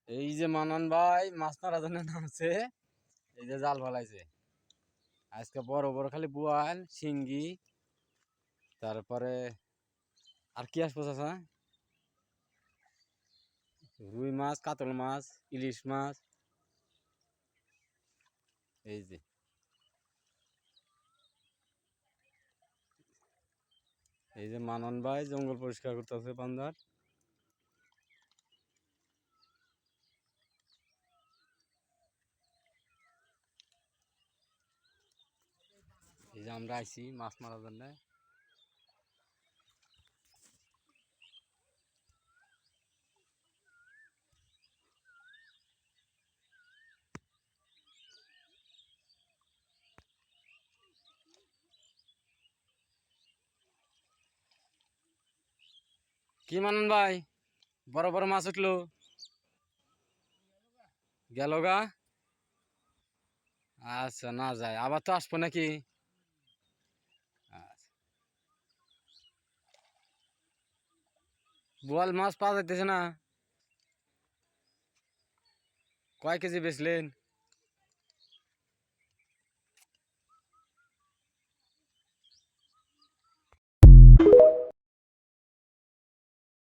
এই যে মানন ভাই মাছ মারা জন্য নামছে। এই যে জাল ফলাইছে আজকে বড় বড় খালি বোয়াল শিঙ্গি, তারপরে আর কি আসবো চাচা, রুই মাছ, কাতল মাছ, ইলিশ মাছ। এই যে এই যে মানন ভাই জঙ্গল পরিষ্কার করতেছে বান্দার। এই যে আমরা আইছি মাছ মারার জন্য। কি মানন ভাই, বড় বড় মাছ উঠলো, গেল গা? আচ্ছা, না যায় আবার তো আসবো নাকি? আচ্ছা, বোয়াল মাছ পাওয়া যাইতেছে না। কয় কেজি বেচলেন?